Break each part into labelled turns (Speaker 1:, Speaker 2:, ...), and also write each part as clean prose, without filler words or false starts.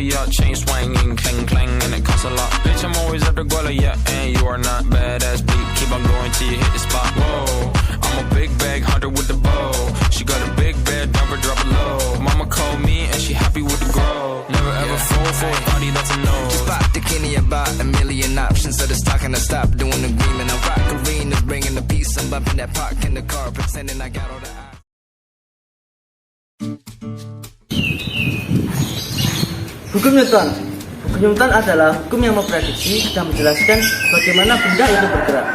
Speaker 1: yeah, chain swinging, clang clang, and it costs a lot. Bitch, I'm always at the guala, yeah, and you are not badass beat. Keep on going till you hit the spot. Whoa, I'm a big bag hunter with the bow. She got a big bed, never drop it low. Mama called me and she happy with the grow. Never ever fall for a body that's a no.
Speaker 2: Just bought the Kenny, about a million options, so the stock and I stop doing the agreement. I rock arenas, bringing the peace. I'm bumping that park in the car, pretending I got all the eyes.
Speaker 3: Hukum Newton. Hukum Newton adalah hukum yang memprediksi dan menjelaskan bagaimana benda itu bergerak.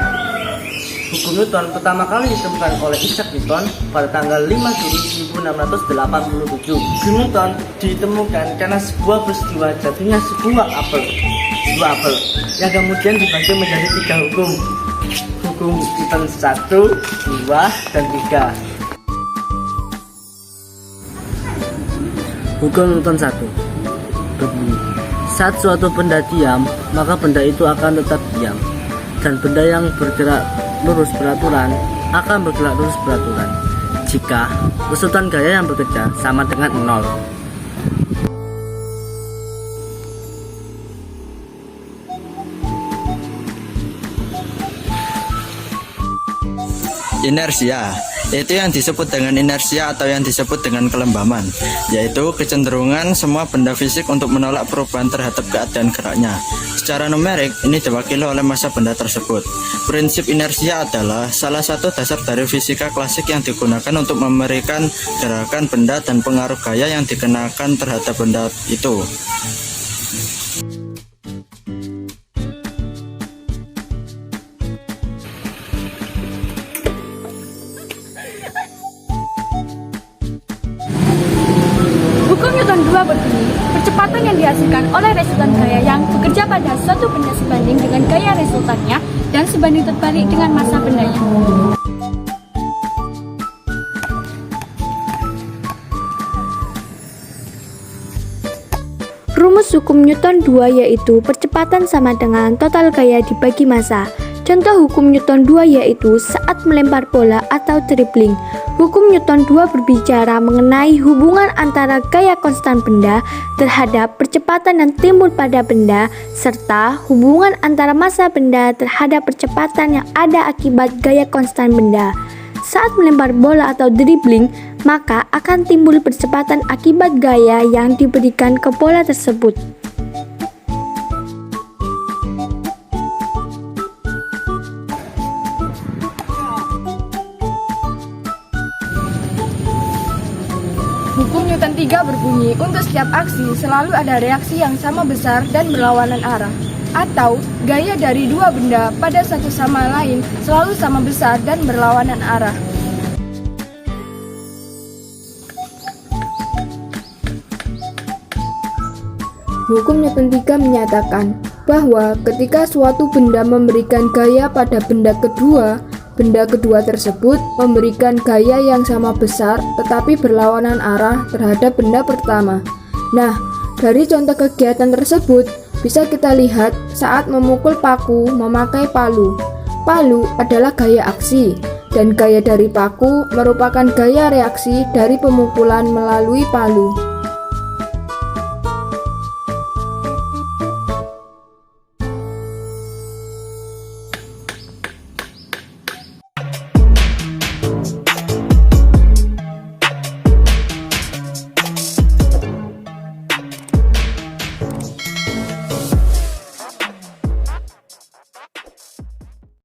Speaker 3: Hukum Newton pertama kali ditemukan oleh Isaac Newton pada tanggal 5 Juli 1687. Hukum Newton ditemukan karena sebuah peristiwa jatuhnya sebuah apel yang kemudian dibagi menjadi 3 hukum. Hukum Newton 1, 2, dan 3. Hukum Newton 1 berbunyi, saat suatu benda diam, maka benda itu akan tetap diam, dan benda yang bergerak lurus beraturan akan bergerak lurus beraturan jika resultan gaya yang bekerja sama dengan 0.
Speaker 4: Inersia, itu yang disebut dengan inersia atau yang disebut dengan kelembaman, yaitu kecenderungan semua benda fisik untuk menolak perubahan terhadap keadaan geraknya. Secara numerik, ini diwakili oleh massa benda tersebut. Prinsip inersia adalah salah satu dasar dari fisika klasik yang digunakan untuk memberikan gerakan benda dan pengaruh gaya yang dikenakan terhadap benda itu.
Speaker 5: Hukum Newton 2 berbunyi, percepatan yang dihasilkan oleh resultan gaya yang bekerja pada suatu benda sebanding dengan gaya resultannya dan sebanding terbalik dengan massa bendanya. Rumus hukum Newton 2 yaitu percepatan sama dengan total gaya dibagi massa. Contoh hukum Newton 2 yaitu saat melempar bola atau dribbling. Hukum Newton 2 berbicara mengenai hubungan antara gaya konstan benda terhadap percepatan yang timbul pada benda, serta hubungan antara massa benda terhadap percepatan yang ada akibat gaya konstan benda. Saat melempar bola atau dribbling, maka akan timbul percepatan akibat gaya yang diberikan ke bola tersebut. Hukum Newton 3 berbunyi, untuk setiap aksi selalu ada reaksi yang sama besar dan berlawanan arah. Atau, gaya dari dua benda pada satu sama lain selalu sama besar dan berlawanan arah. Hukum Newton 3 menyatakan bahwa ketika suatu benda memberikan gaya pada benda kedua tersebut memberikan gaya yang sama besar tetapi berlawanan arah terhadap benda pertama. Nah, dari contoh kegiatan tersebut bisa kita lihat saat memukul paku memakai palu. Palu adalah gaya aksi dan gaya dari paku merupakan gaya reaksi dari pemukulan melalui palu.